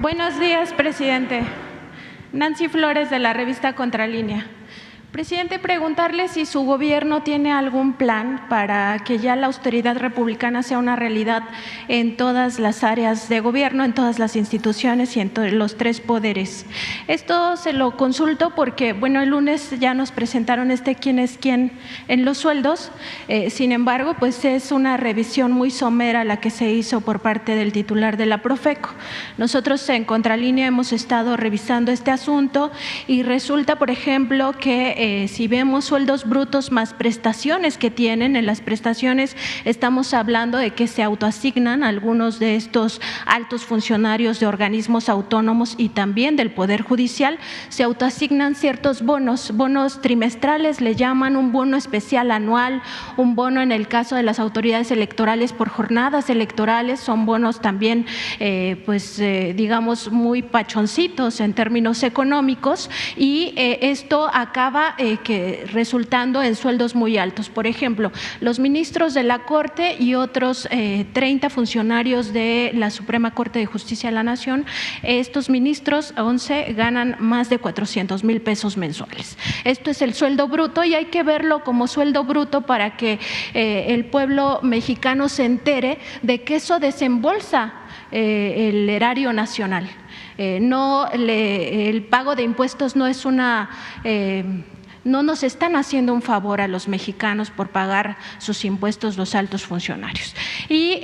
Buenos días, presidente. Nancy Flores, de la revista Contralínea. Presidente, preguntarle si su gobierno tiene algún plan para que ya la austeridad republicana sea una realidad en todas las áreas de gobierno, en todas las instituciones y en los tres poderes. Esto se lo consulto porque, bueno, el lunes ya nos presentaron quién es quién en los sueldos. Sin embargo, pues es una revisión muy somera la que se hizo por parte del titular de la Profeco. Nosotros en Contralínea hemos estado revisando este asunto y resulta, por ejemplo, que si vemos sueldos brutos más prestaciones que tienen, en las prestaciones estamos hablando de que se autoasignan algunos de estos altos funcionarios de organismos autónomos y también del Poder Judicial, se autoasignan ciertos bonos trimestrales, le llaman un bono especial anual, un bono en el caso de las autoridades electorales por jornadas electorales, son bonos también digamos muy pachoncitos en términos económicos y esto acaba resultando en sueldos muy altos. Por ejemplo, los ministros de la Corte y otros 30 funcionarios de la Suprema Corte de Justicia de la Nación, estos ministros 11 ganan más de 400,000 pesos mensuales. Esto es el sueldo bruto y hay que verlo como sueldo bruto para que el pueblo mexicano se entere de que eso desembolsa el erario nacional. El pago de impuestos no es no nos están haciendo un favor a los mexicanos por pagar sus impuestos los altos funcionarios. Y,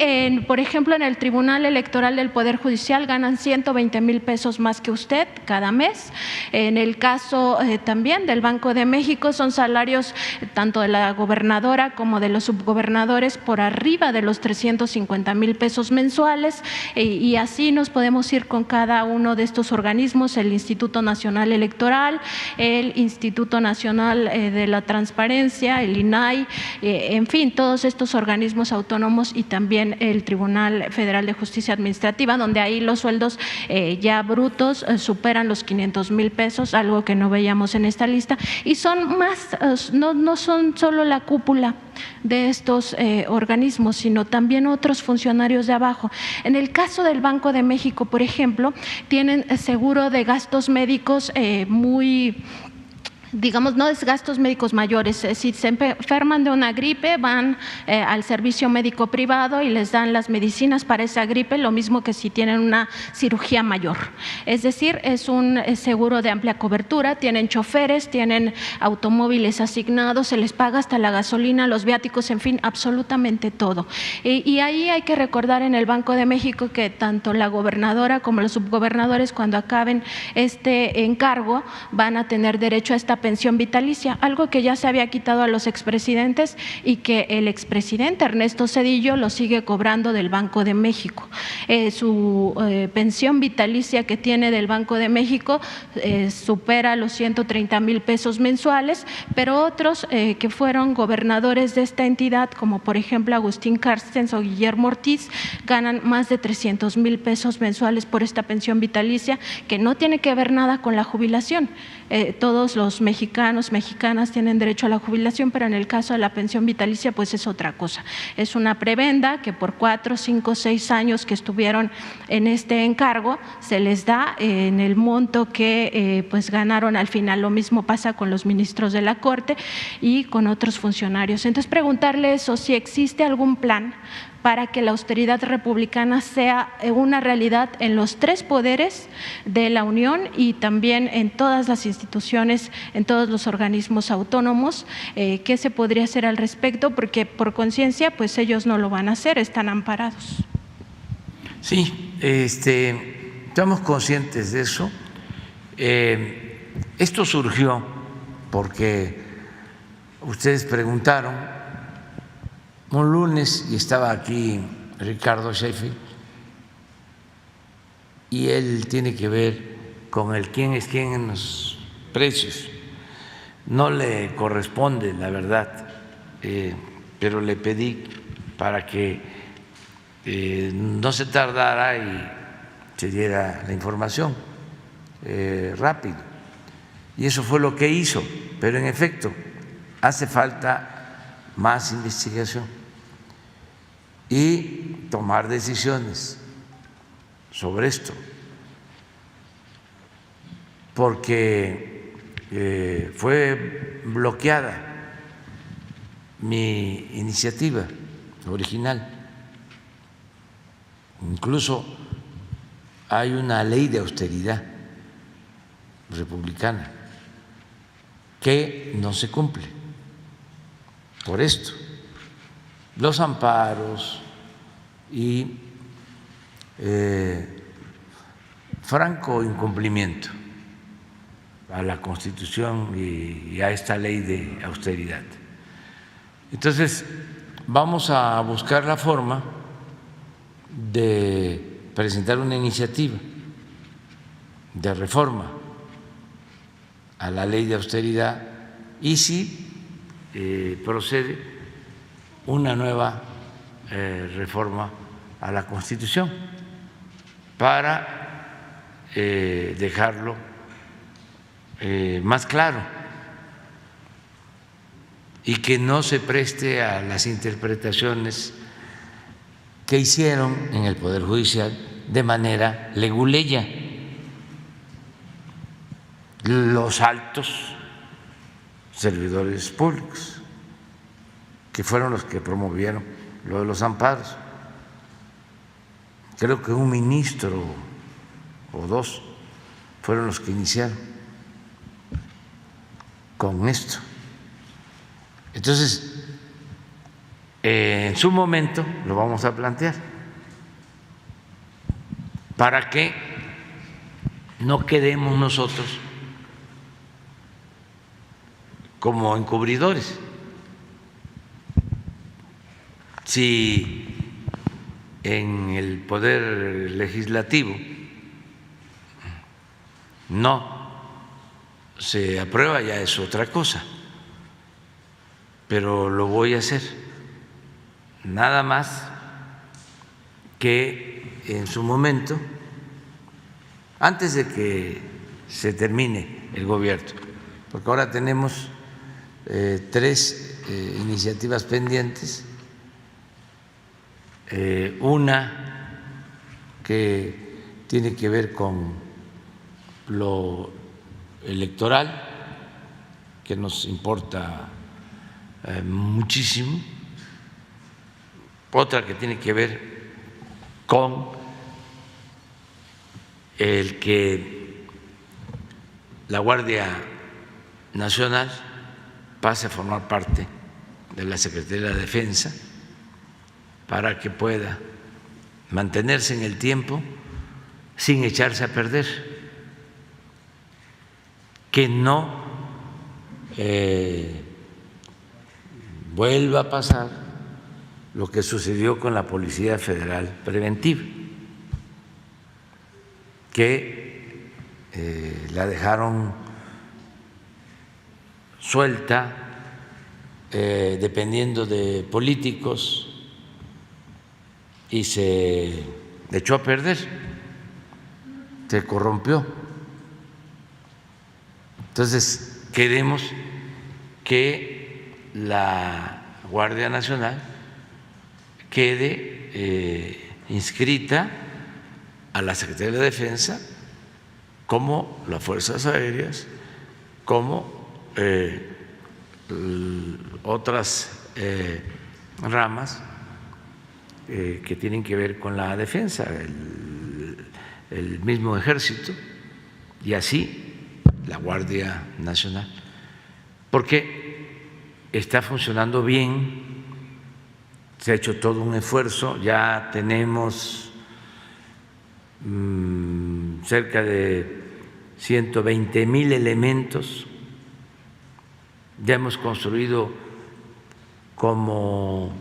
por ejemplo, en el Tribunal Electoral del Poder Judicial ganan 120,000 pesos más que usted cada mes. En el caso también del Banco de México son salarios tanto de la gobernadora como de los subgobernadores por arriba de los 350,000 pesos mensuales y así nos podemos ir con cada uno de estos organismos, el Instituto Nacional Electoral, el Instituto Nacional de la Transparencia, el INAI, en fin, todos estos organismos autónomos y también el Tribunal Federal de Justicia Administrativa, donde ahí los sueldos ya brutos superan los 500,000 pesos, algo que no veíamos en esta lista, y son más, no son solo la cúpula de estos organismos, sino también otros funcionarios de abajo. En el caso del Banco de México, por ejemplo, tienen seguro de gastos médicos digamos, no es gastos médicos mayores, si se enferman de una gripe van al servicio médico privado y les dan las medicinas para esa gripe, lo mismo que si tienen una cirugía mayor. Es decir, es un seguro de amplia cobertura, tienen choferes, tienen automóviles asignados, se les paga hasta la gasolina, los viáticos, en fin, absolutamente todo. Y ahí hay que recordar en el Banco de México que tanto la gobernadora como los subgobernadores, cuando acaben este encargo, van a tener derecho a esta pensión vitalicia, algo que ya se había quitado a los expresidentes y que el expresidente Ernesto Zedillo lo sigue cobrando del Banco de México. Su pensión vitalicia que tiene del Banco de México supera los 130,000 pesos mensuales, pero otros que fueron gobernadores de esta entidad, como por ejemplo Agustín Carstens o Guillermo Ortiz, ganan más de 300,000 pesos mensuales por esta pensión vitalicia que no tiene que ver nada con la jubilación. Todos los mexicanas tienen derecho a la jubilación, pero en el caso de la pensión vitalicia pues es otra cosa. Es una prebenda que por 4, 5, 6 años que estuvieron en este encargo se les da en el monto que pues ganaron al final. Lo mismo pasa con los ministros de la Corte y con otros funcionarios. Entonces preguntarle eso, si existe algún plan para que la austeridad republicana sea una realidad en los tres poderes de la Unión y también en todas las instituciones, en todos los organismos autónomos. ¿Qué se podría hacer al respecto? Porque por conciencia, pues ellos no lo van a hacer, están amparados. Sí, estamos conscientes de eso. Esto surgió porque ustedes preguntaron un lunes y estaba aquí Ricardo Sheffield y él tiene que ver con el quién es quién en los precios. No le corresponde, la verdad, pero le pedí para que no se tardara y se diera la información rápido. Y eso fue lo que hizo, pero en efecto hace falta más investigación y tomar decisiones sobre esto. porque fue bloqueada mi iniciativa original. Incluso hay una ley de austeridad republicana que no se cumple por esto. Los amparos y franco incumplimiento a la Constitución y a esta ley de austeridad. Entonces, vamos a buscar la forma de presentar una iniciativa de reforma a la ley de austeridad y si procede una nueva reforma a la Constitución para dejarlo más claro y que no se preste a las interpretaciones que hicieron en el Poder Judicial de manera leguleya los altos servidores públicos, que fueron los que promovieron lo de los amparos. Creo que un ministro o dos fueron los que iniciaron con esto. Entonces, en su momento lo vamos a plantear para que no quedemos nosotros como encubridores. Si en el Poder Legislativo no se aprueba, ya es otra cosa, pero lo voy a hacer. Nada más que en su momento, antes de que se termine el gobierno, porque ahora tenemos tres iniciativas pendientes, una que tiene que ver con lo electoral, que nos importa muchísimo, otra que tiene que ver con el que la Guardia Nacional pase a formar parte de la Secretaría de la Defensa para que pueda mantenerse en el tiempo sin echarse a perder, que no vuelva a pasar lo que sucedió con la Policía Federal Preventiva, que la dejaron suelta dependiendo de políticos y se echó a perder, se corrompió. Entonces, queremos que la Guardia Nacional quede inscrita a la Secretaría de la Defensa como las Fuerzas Aéreas, como otras ramas que tienen que ver con la defensa, el mismo Ejército y así la Guardia Nacional, porque está funcionando bien. Se ha hecho todo un esfuerzo, ya tenemos cerca de 120,000 elementos, ya hemos construido como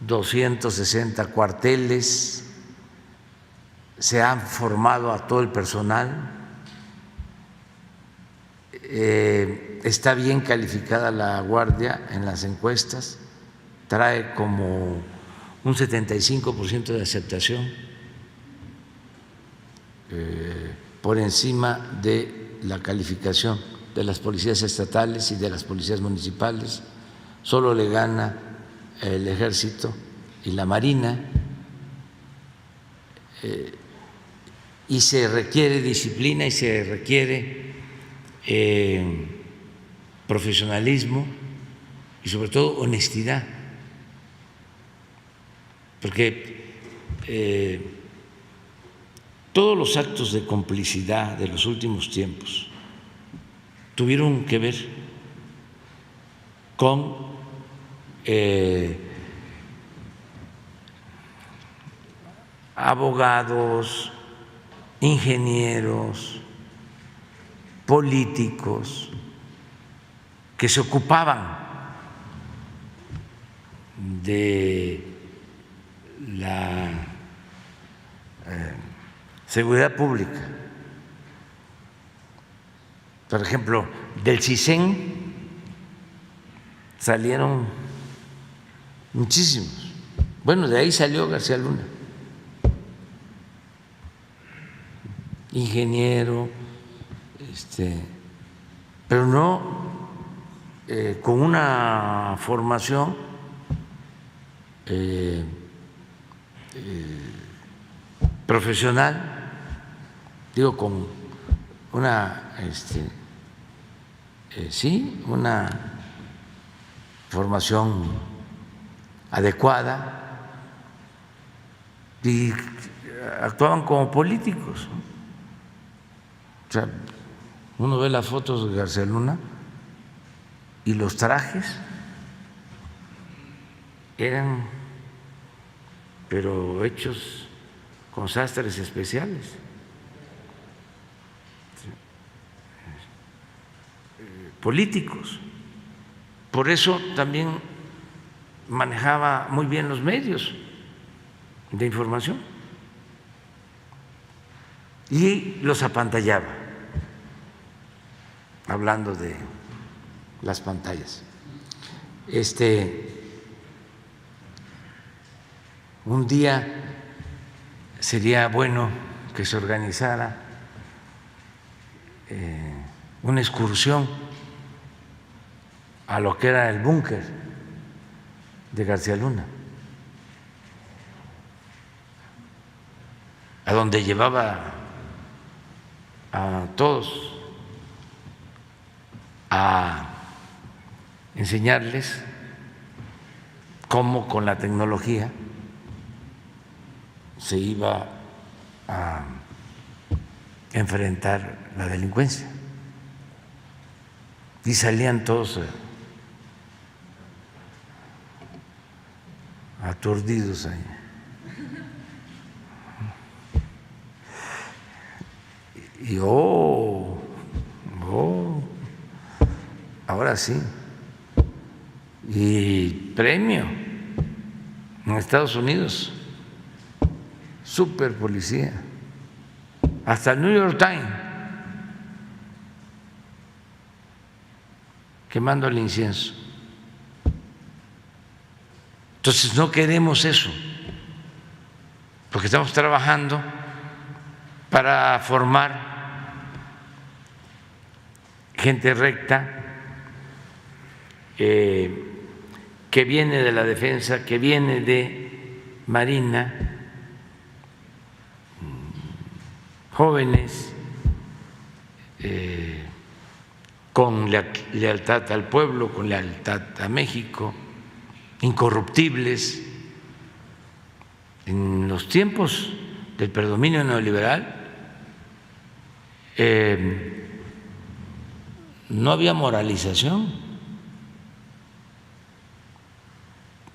260 cuarteles, se han formado a todo el personal, está bien calificada la Guardia en las encuestas, trae como un 75% de aceptación, por encima de la calificación de las policías estatales y de las policías municipales. Solo le gana el Ejército y la Marina, y se requiere disciplina y se requiere profesionalismo y sobre todo honestidad, porque todos los actos de complicidad de los últimos tiempos tuvieron que ver con abogados, ingenieros, políticos que se ocupaban de la seguridad pública. Por ejemplo, del CISEN salieron muchísimos. Bueno, de ahí salió García Luna, ingeniero, pero no con una formación profesional, digo, con una una formación adecuada, y actuaban como políticos. O sea, uno ve las fotos de García Luna y los trajes eran, pero hechos con sastres especiales. Políticos. Por eso también manejaba muy bien los medios de información y los apantallaba, hablando de las pantallas. Un día sería bueno que se organizara una excursión a lo que era el búnker de García Luna, a donde llevaba a todos a enseñarles cómo con la tecnología se iba a enfrentar la delincuencia. Y salían todos aturdidos ahí. Y ahora sí. Y premio en Estados Unidos, super policía, hasta el New York Times quemando el incienso. Entonces no queremos eso, porque estamos trabajando para formar gente recta, que viene de la defensa, que viene de Marina, jóvenes con lealtad al pueblo, con lealtad a México, incorruptibles. En los tiempos del predominio neoliberal no había moralización.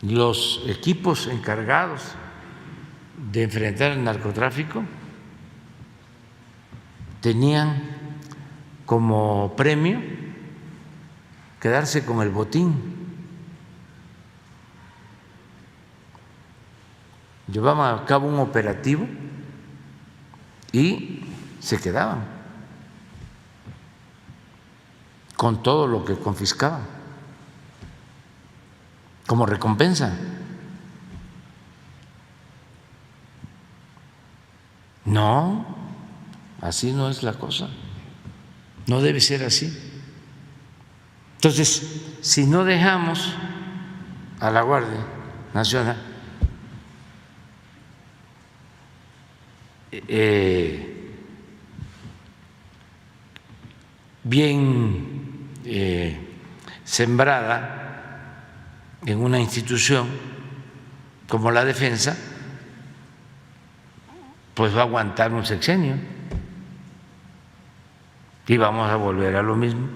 Los equipos encargados de enfrentar el narcotráfico tenían como premio quedarse con el botín. Llevaban a cabo un operativo y se quedaban con todo lo que confiscaban como recompensa. No, así no es la cosa, no debe ser así. Entonces, si no dejamos a la Guardia Nacional bien sembrada en una institución como la defensa, pues va a aguantar un sexenio y vamos a volver a lo mismo,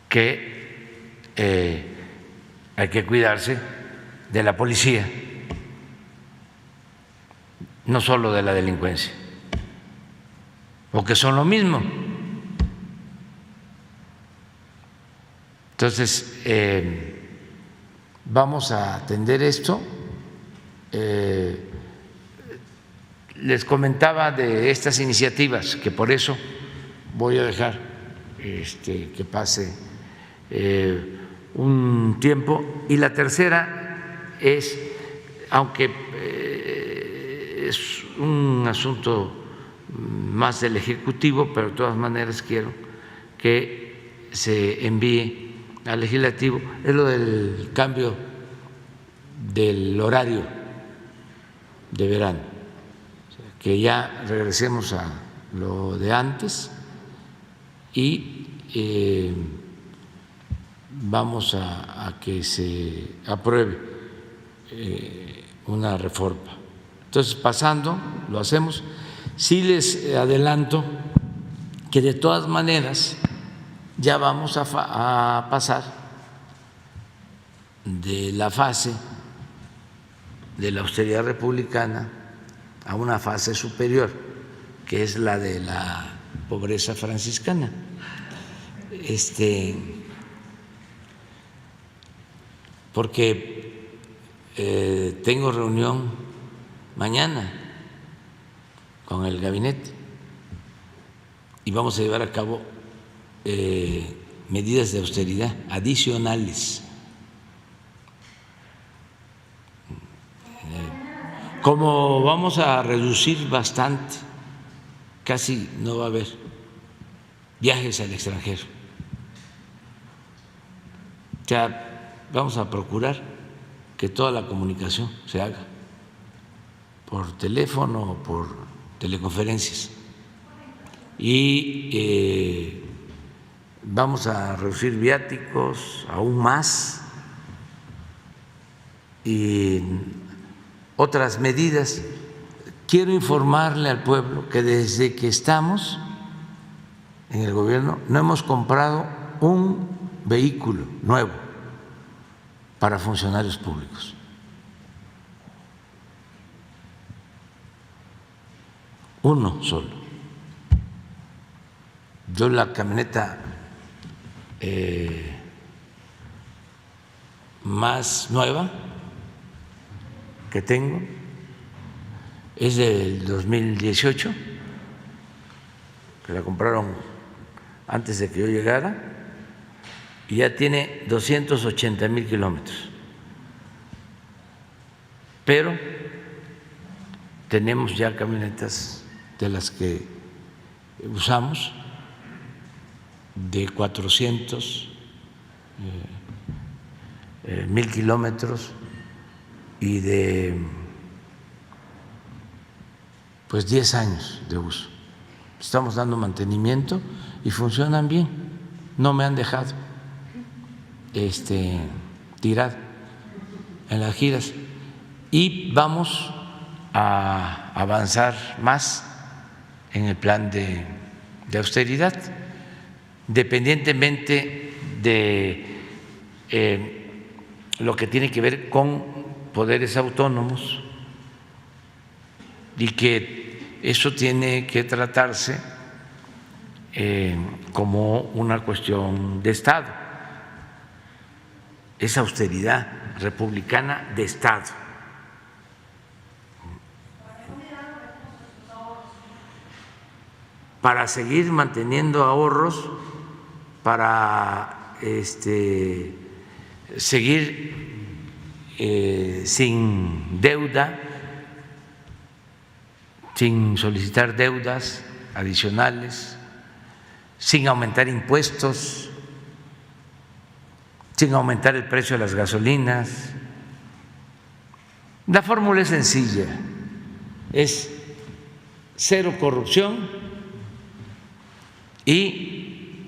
que hay que cuidarse de la policía, no solo de la delincuencia, porque son lo mismo. Entonces, vamos a atender esto. Les comentaba de estas iniciativas, que por eso voy a dejar que pase un tiempo. Y la tercera es, aunque es un asunto más del Ejecutivo, pero de todas maneras quiero que se envíe al Legislativo, es lo del cambio del horario de verano, que ya regresemos a lo de antes y vamos a que se apruebe una reforma. Entonces, pasando, lo hacemos. Sí les adelanto que de todas maneras ya vamos a pasar de la fase de la austeridad republicana a una fase superior, que es la de la pobreza franciscana. Porque tengo reunión mañana con el gabinete y vamos a llevar a cabo medidas de austeridad adicionales. Como vamos a reducir bastante, casi no va a haber viajes al extranjero. Ya vamos a procurar que toda la comunicación se haga por teléfono o por teleconferencias. Y vamos a reducir viáticos aún más y otras medidas. Quiero informarle al pueblo que desde que estamos en el gobierno no hemos comprado un vehículo nuevo para funcionarios públicos. Uno solo. Yo la camioneta más nueva que tengo es del 2018, que la compraron antes de que yo llegara, y ya tiene 280,000 kilómetros. Pero tenemos ya camionetas de las que usamos de 400,000 kilómetros y de pues 10 años de uso. Estamos dando mantenimiento y funcionan bien. No me han dejado tirado en las giras y vamos a avanzar más en el plan de austeridad, dependientemente de lo que tiene que ver con poderes autónomos, y que eso tiene que tratarse como una cuestión de Estado. Es austeridad republicana de Estado. Para seguir manteniendo ahorros, para seguir sin deuda, sin solicitar deudas adicionales, sin aumentar impuestos, sin aumentar el precio de las gasolinas. La fórmula es sencilla, es cero corrupción y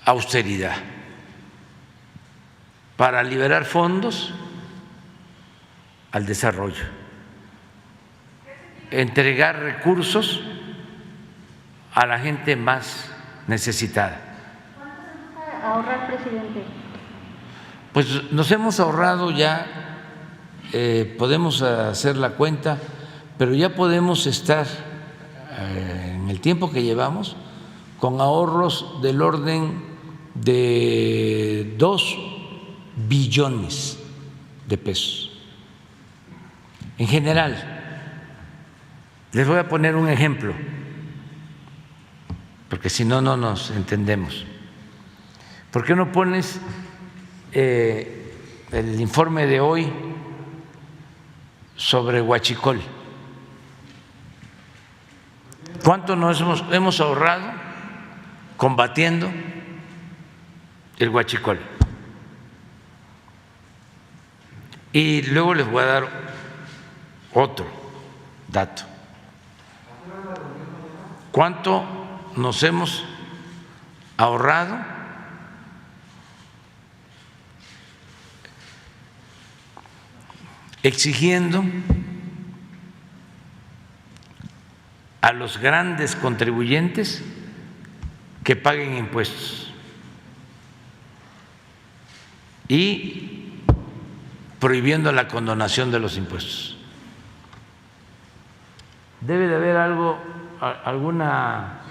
austeridad, para liberar fondos al desarrollo, entregar recursos a la gente más necesitada. ¿Cuánto se busca ahorrar, presidente? Pues nos hemos ahorrado ya, podemos hacer la cuenta, pero ya podemos estar en el tiempo que llevamos con ahorros del orden de 2 billones de pesos. En general, les voy a poner un ejemplo, porque si no, no nos entendemos. ¿Por qué no pones el informe de hoy sobre huachicol? ¿Cuánto nos hemos ahorrado combatiendo el huachicol? Y luego les voy a dar otro dato. ¿Cuánto nos hemos ahorrado exigiendo a los grandes contribuyentes que paguen impuestos y prohibiendo la condonación de los impuestos? Debe de haber alguna…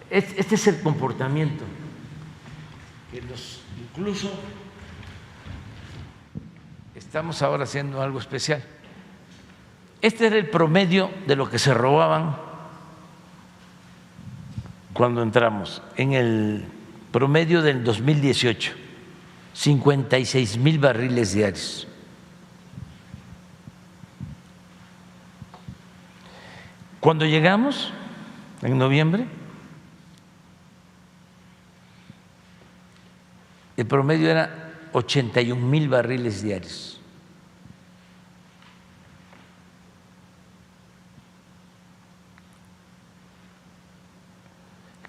Este es el comportamiento que incluso estamos ahora haciendo algo especial. Este era el promedio de lo que se robaban cuando entramos, en el promedio del 2018, 56,000 barriles diarios. Cuando llegamos, en noviembre, el promedio era 81,000 barriles diarios.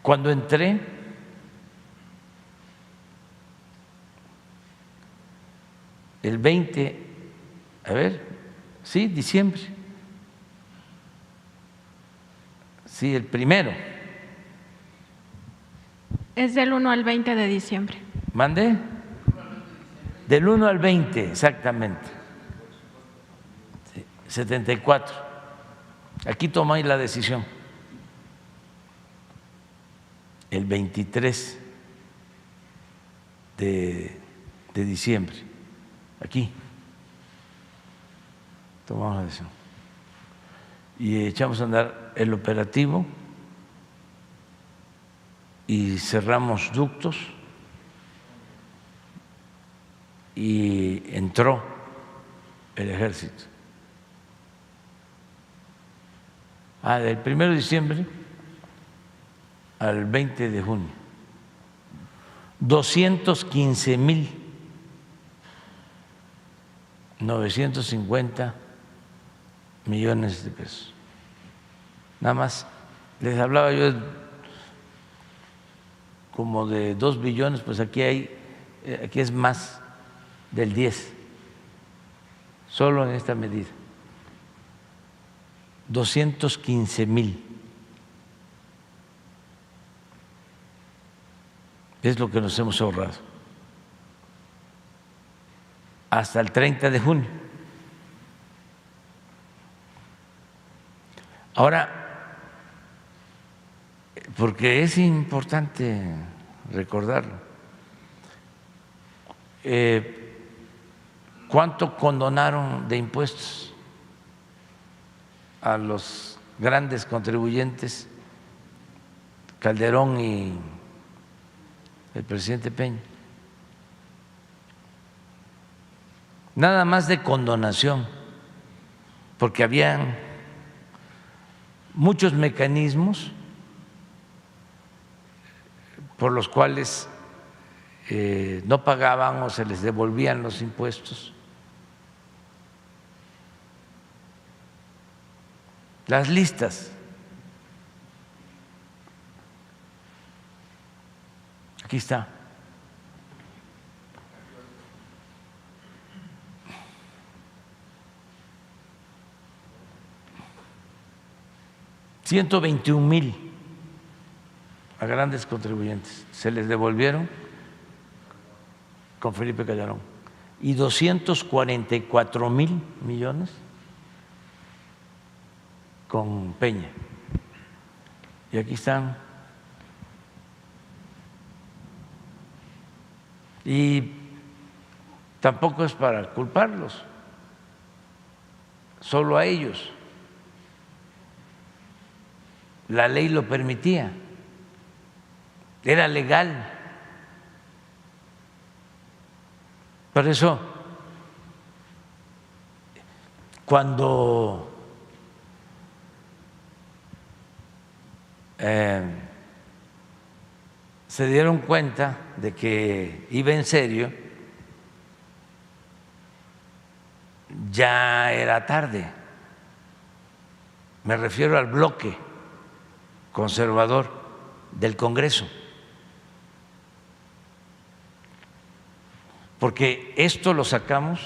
Cuando entré, el 20, diciembre, el primero. Es del 1 al 20 de diciembre. ¿Mandé? Del 1 al 20, exactamente. 74. Aquí tomé la decisión. El 23 de diciembre. Aquí tomamos la decisión. Y echamos a andar el operativo y cerramos ductos y entró el ejército. Del 1 de diciembre al 20 de junio, 215,950 millones de pesos. Nada más, les hablaba yo como de 2 billones, pues aquí es más del 10, solo en esta medida, 215,000. Es lo que nos hemos ahorrado hasta el 30 de junio. Ahora, porque es importante recordarlo, ¿cuánto condonaron de impuestos a los grandes contribuyentes, Calderón y el presidente Peña? Nada más de condonación, porque habían muchos mecanismos por los cuales no pagaban o se les devolvían los impuestos. Las listas Aquí está. $121,000 a grandes contribuyentes se les devolvieron con Felipe Calderón y 244,000 millones con Peña. Y aquí están. Y tampoco es para culparlos, solo a ellos. La ley lo permitía, era legal. Por eso, cuando se dieron cuenta de que iba en serio, ya era tarde. Me refiero al bloque conservador del Congreso, porque esto lo sacamos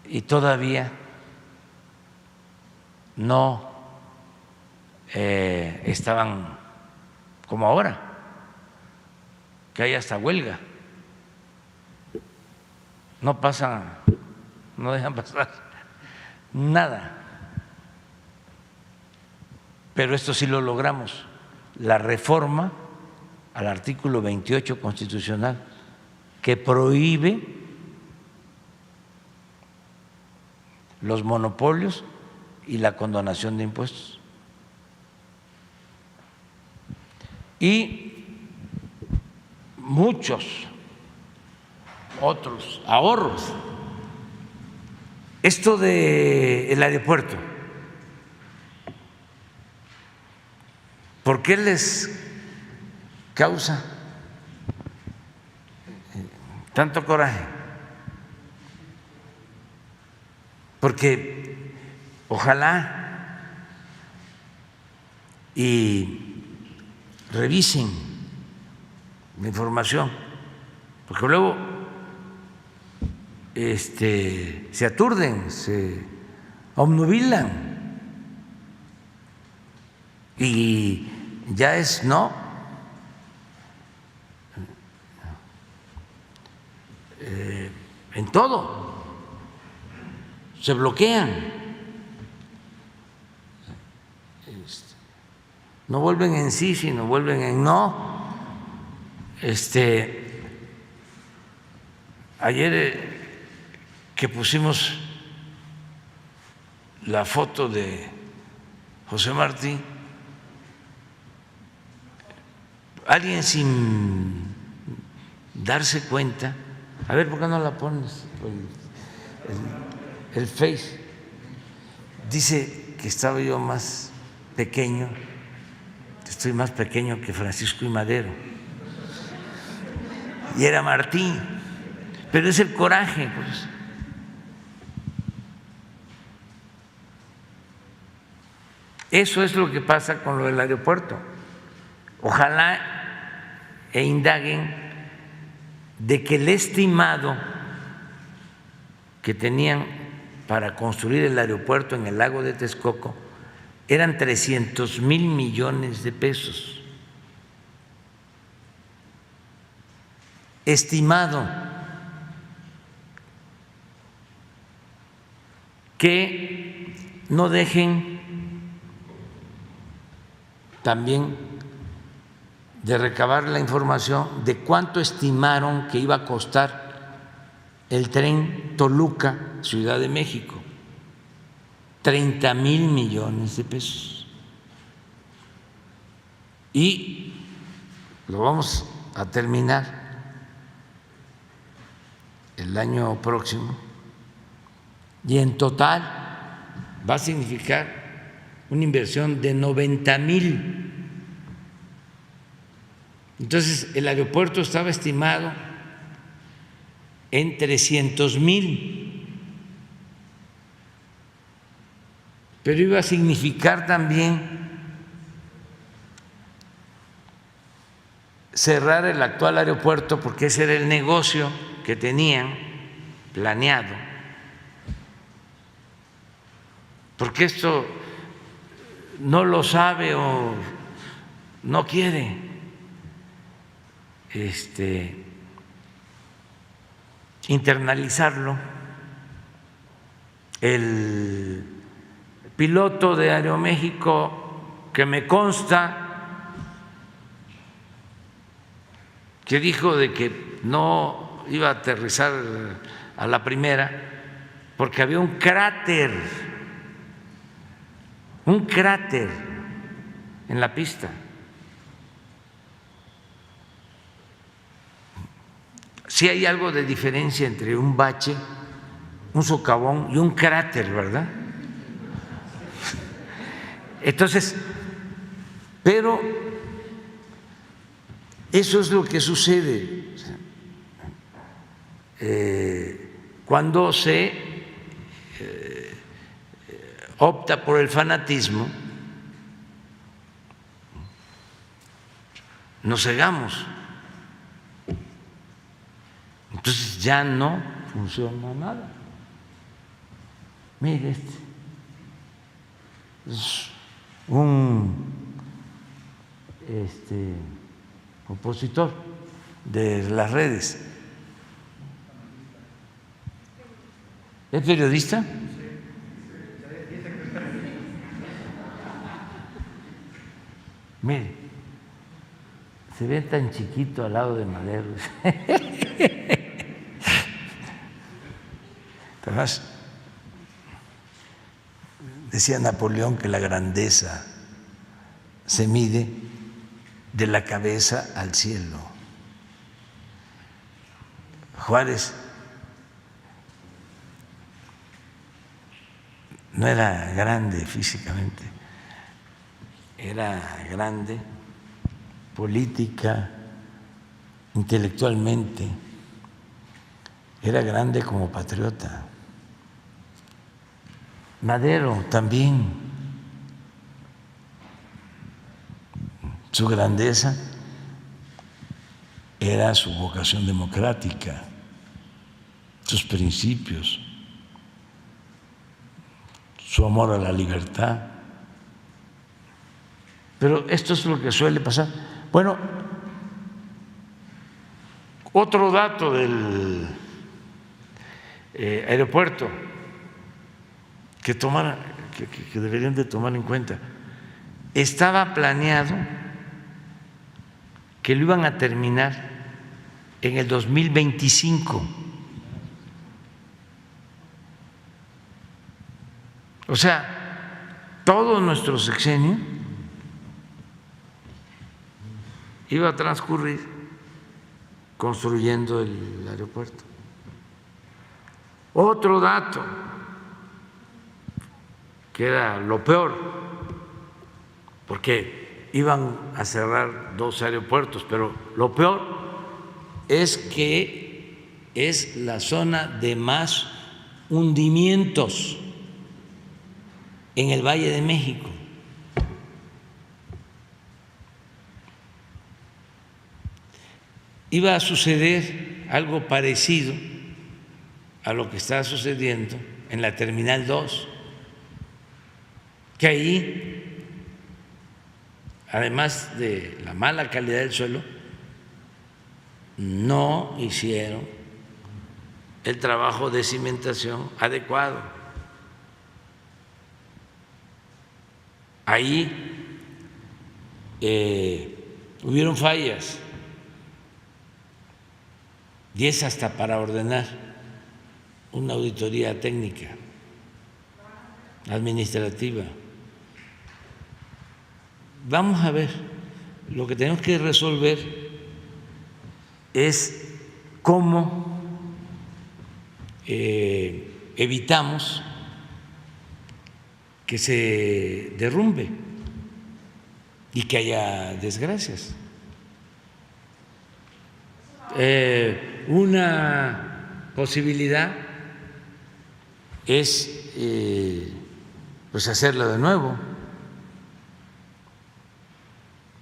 y todavía no estaban como ahora, que hay hasta huelga, no pasan, no dejan pasar nada. Pero esto sí lo logramos, la reforma al artículo 28 constitucional que prohíbe los monopolios y la condonación de impuestos. Y muchos otros ahorros. Esto del aeropuerto, ¿por qué les causa tanto coraje? Porque ojalá y revisen la información, porque luego se aturden, se obnubilan y ya es no. En todo se bloquean, no vuelven en sí, sino vuelven en no. Ayer que pusimos la foto de José Martí, alguien sin darse cuenta, a ver, ¿por qué no la pones? El Face, dice que estaba yo más pequeño, estoy más pequeño que Francisco y Madero, y era Martí, pero es el coraje, pues. Eso es lo que pasa con lo del aeropuerto. Ojalá e indaguen de que el estimado que tenían para construir el aeropuerto en el lago de Texcoco eran 300,000 millones de pesos. Estimado. Que no dejen también de recabar la información de cuánto estimaron que iba a costar el tren Toluca, Ciudad de México. 30,000 millones de pesos. Y lo vamos a terminar el año próximo. Y en total va a significar una inversión de 90,000. Entonces, el aeropuerto estaba estimado en 300,000, pero iba a significar también cerrar el actual aeropuerto porque ese era el negocio que tenían planeado, porque esto no lo sabe o no quiere internalizarlo. El piloto de Aeroméxico, que me consta que dijo de que no iba a aterrizar a la primera porque había un cráter en la pista. Sí hay algo de diferencia entre un bache, un socavón y un cráter, ¿verdad? Entonces, pero eso es lo que sucede cuando se opta por el fanatismo. Nos cegamos, entonces ya no funciona nada. Mire, este es un opositor de las redes. ¿Es periodista? Mire, se ve tan chiquito al lado de Madero. Además, decía Napoleón que la grandeza se mide de la cabeza al cielo. Juárez no era grande físicamente, era grande política, intelectualmente, era grande como patriota. Madero también, su grandeza era su vocación democrática, sus principios, su amor a la libertad. Pero esto es lo que suele pasar. Bueno, otro dato del aeropuerto que deberían de tomar en cuenta. Estaba planeado que lo iban a terminar en el 2025. O sea, todo nuestro sexenio iba a transcurrir construyendo el aeropuerto. Otro dato que era lo peor, porque iban a cerrar 2 aeropuertos, pero lo peor es que es la zona de más hundimientos en el Valle de México. Iba a suceder algo parecido a lo que está sucediendo en la Terminal 2, que ahí, además de la mala calidad del suelo, no hicieron el trabajo de cimentación adecuado. Ahí hubieron fallas, y es hasta para ordenar una auditoría técnica, administrativa. Vamos a ver, lo que tenemos que resolver es cómo evitamos que se derrumbe y que haya desgracias. Una posibilidad es pues hacerlo de nuevo,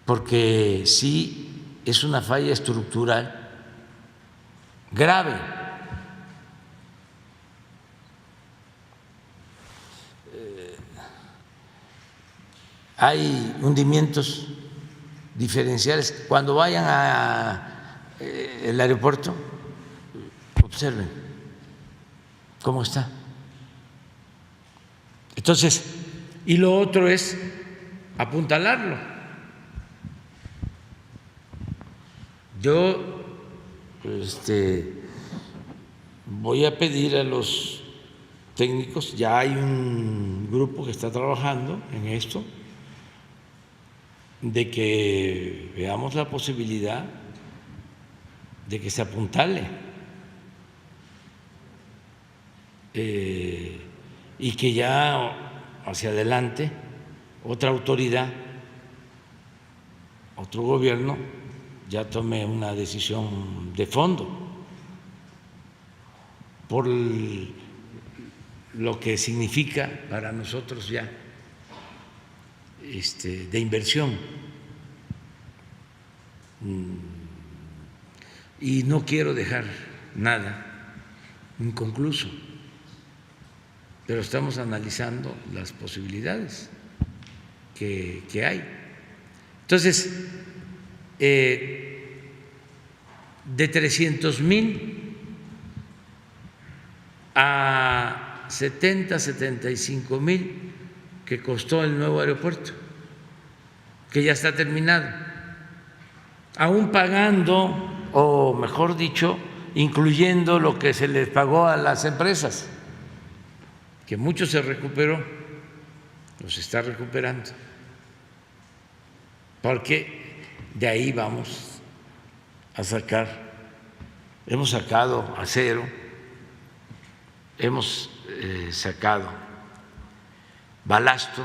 porque sí es una falla estructural grave. Hay hundimientos diferenciales. Cuando vayan al aeropuerto, observen cómo está. Entonces, y lo otro es apuntalarlo. Yo voy a pedir a los técnicos, ya hay un grupo que está trabajando en esto, de que veamos la posibilidad de que se apuntale y que ya hacia adelante otra autoridad, otro gobierno ya tome una decisión de fondo por lo que significa para nosotros ya de inversión. Y no quiero dejar nada inconcluso, pero estamos analizando las posibilidades que hay. Entonces, de 300,000 a 75,000 que costó el nuevo aeropuerto, que ya está terminado, aún pagando, o mejor dicho, incluyendo lo que se les pagó a las empresas, que mucho se recuperó, los está recuperando, porque de ahí vamos a sacar, hemos sacado acero, hemos sacado balasto,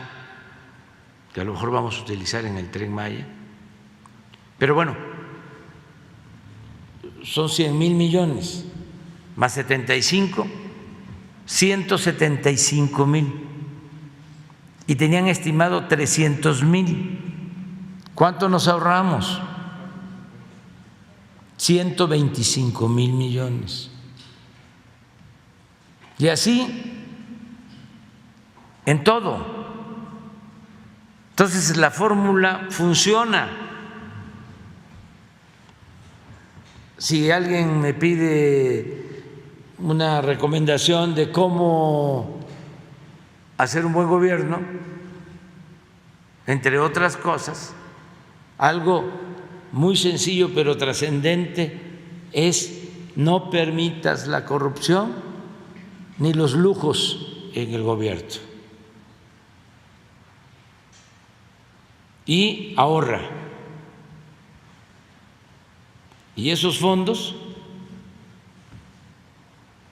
que a lo mejor vamos a utilizar en el Tren Maya, pero bueno, son 100,000 millones, más 75, 175,000, y tenían estimado 300,000. ¿Cuánto nos ahorramos? 125,000 millones. Y así en todo. Entonces la fórmula funciona. Si alguien me pide una recomendación de cómo hacer un buen gobierno, entre otras cosas, algo muy sencillo pero trascendente es: no permitas la corrupción ni los lujos en el gobierno. Y ahorra. Y esos fondos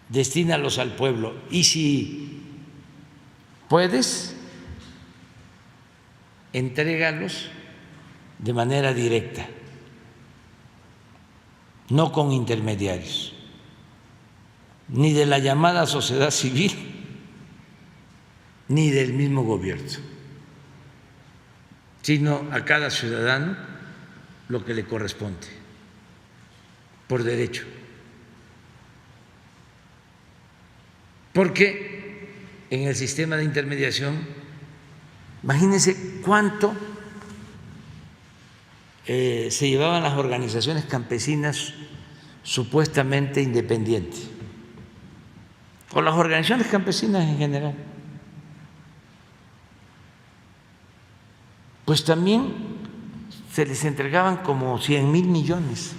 destínalos al pueblo. Y si puedes, entrégalos de manera directa, no con intermediarios, ni de la llamada sociedad civil, ni del mismo gobierno, sino a cada ciudadano lo que le corresponde por derecho. Porque en el sistema de intermediación, imagínense cuánto se llevaban las organizaciones campesinas supuestamente independientes, o las organizaciones campesinas en general. Pues también se les entregaban como 100,000 millones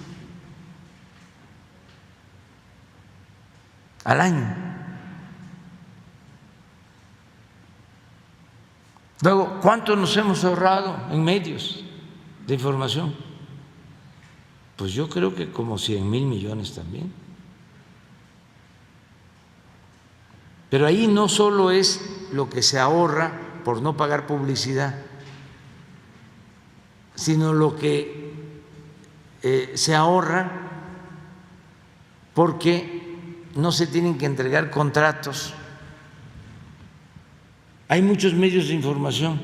al año. Luego, ¿cuánto nos hemos ahorrado en medios de información? Pues yo creo que como 100,000 millones también. Pero ahí no solo es lo que se ahorra por no pagar publicidad, sino lo que se ahorra porque no se tienen que entregar contratos. Hay muchos medios de información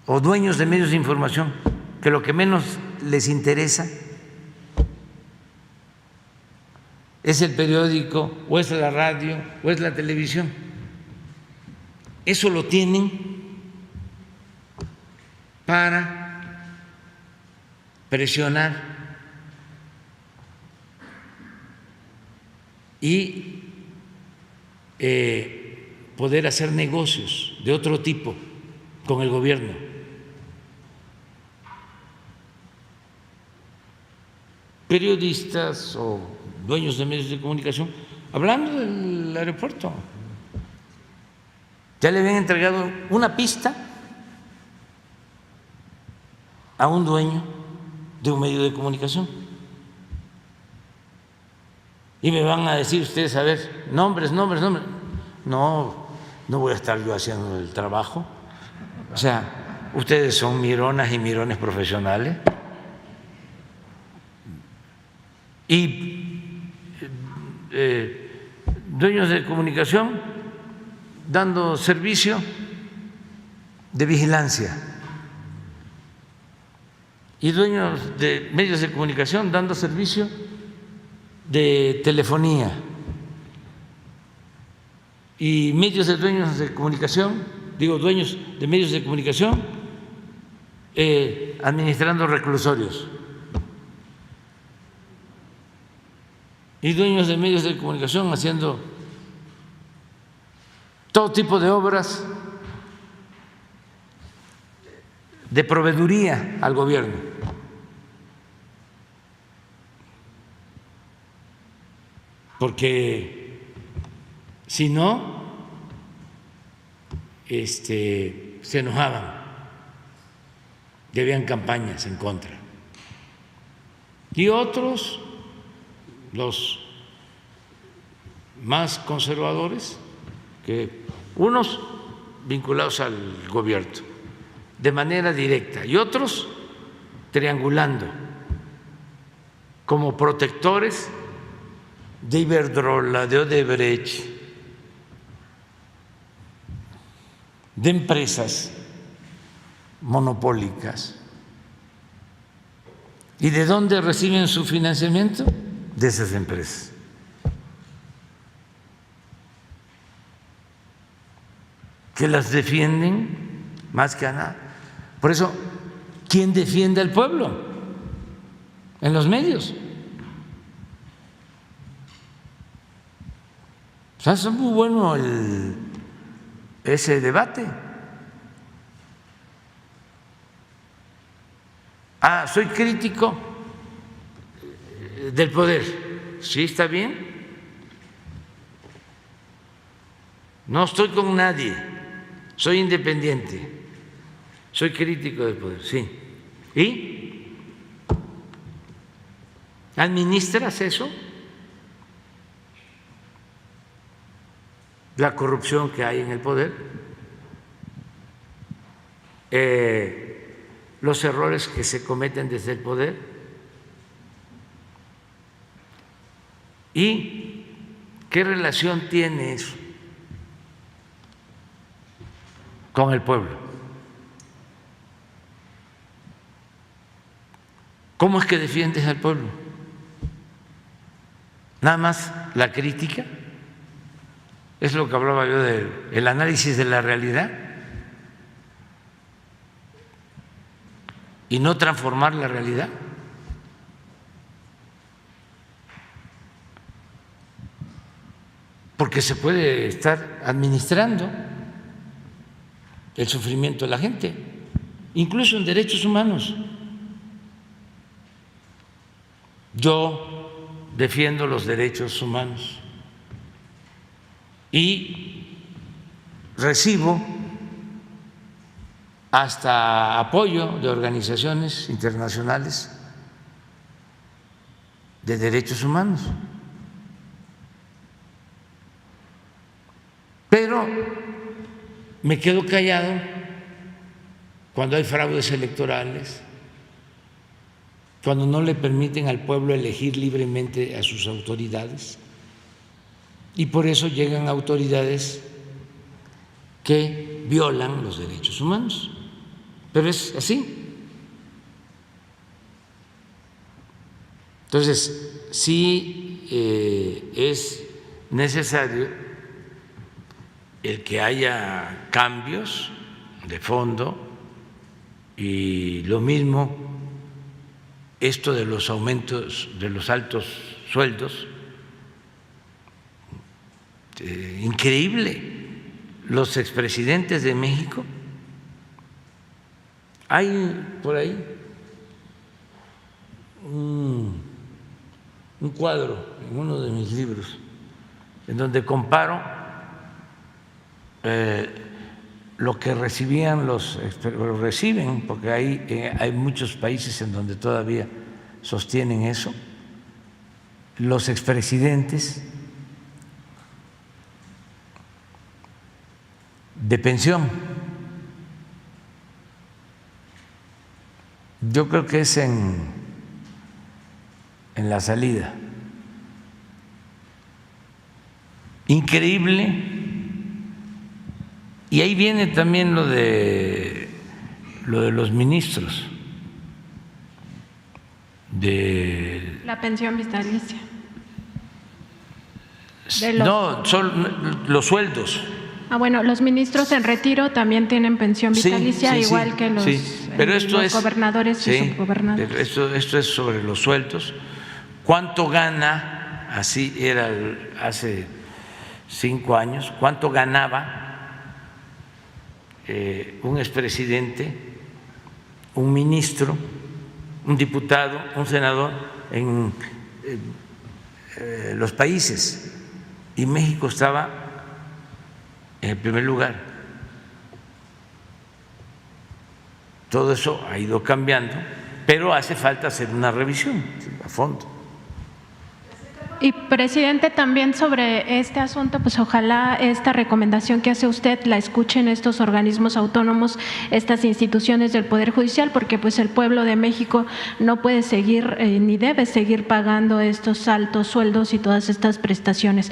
o dueños de medios de información que lo que menos les interesa? ¿Es el periódico o es la radio o es la televisión? Eso lo tienen para presionar y poder hacer negocios de otro tipo con el gobierno. Periodistas o dueños de medios de comunicación hablando del aeropuerto. Ya le habían entregado una pista a un dueño de un medio de comunicación. Y me van a decir ustedes, a ver, nombres. No voy a estar yo haciendo el trabajo. O sea, ustedes son mironas y mirones profesionales. Y dueños de comunicación dando servicio de vigilancia y dueños de medios de comunicación dando servicio de telefonía y dueños de comunicación, dueños de medios de comunicación administrando reclusorios y dueños de medios de comunicación haciendo todo tipo de obras de proveeduría al gobierno. Porque si no, se enojaban y habían campañas en contra. Y otros, los más conservadores, que unos vinculados al gobierno de manera directa y otros triangulando como protectores de Iberdrola, de Odebrecht, de empresas monopólicas. ¿Y de dónde reciben su financiamiento? De esas empresas. Que las defienden más que a nada. Por eso, ¿quién defiende al pueblo en los medios? O sea, es muy bueno ese debate. Soy crítico del poder. Sí, está bien. No estoy con nadie. Soy independiente, soy crítico del poder, sí. ¿Y administras eso? La corrupción que hay en el poder, los errores que se cometen desde el poder y qué relación tiene eso con el pueblo. ¿Cómo es que defiendes al pueblo? Nada más la crítica, es lo que hablaba yo del análisis de la realidad y no transformar la realidad. Porque se puede estar administrando el sufrimiento de la gente, incluso en derechos humanos. Yo defiendo los derechos humanos y recibo hasta apoyo de organizaciones internacionales de derechos humanos. Pero me quedo callado cuando hay fraudes electorales, cuando no le permiten al pueblo elegir libremente a sus autoridades, y por eso llegan autoridades que violan los derechos humanos. Pero es así. Entonces, sí es necesario el que haya cambios de fondo y lo mismo esto de los aumentos de los altos sueldos. Increíble, los expresidentes de México, hay por ahí un cuadro en uno de mis libros en donde comparo lo que recibían reciben, porque hay muchos países en donde todavía sostienen eso, los expresidentes de pensión. Yo creo que es en la salida. Increíble. Y ahí viene también lo de los ministros de la pensión vitalicia. No, son los sueldos. Bueno, los ministros en retiro también tienen pensión vitalicia, sí, igual que los, pero esto los gobernadores y subgobernadores. Pero esto es sobre los sueldos. ¿Cuánto gana? Así era hace 5 años. ¿Cuánto ganaba un expresidente, un ministro, un diputado, un senador en los países? Y México estaba en primer lugar. Todo eso ha ido cambiando, pero hace falta hacer una revisión a fondo. Y presidente, también sobre este asunto, pues ojalá esta recomendación que hace usted la escuchen estos organismos autónomos, estas instituciones del Poder Judicial, porque pues el pueblo de México no puede seguir ni debe seguir pagando estos altos sueldos y todas estas prestaciones.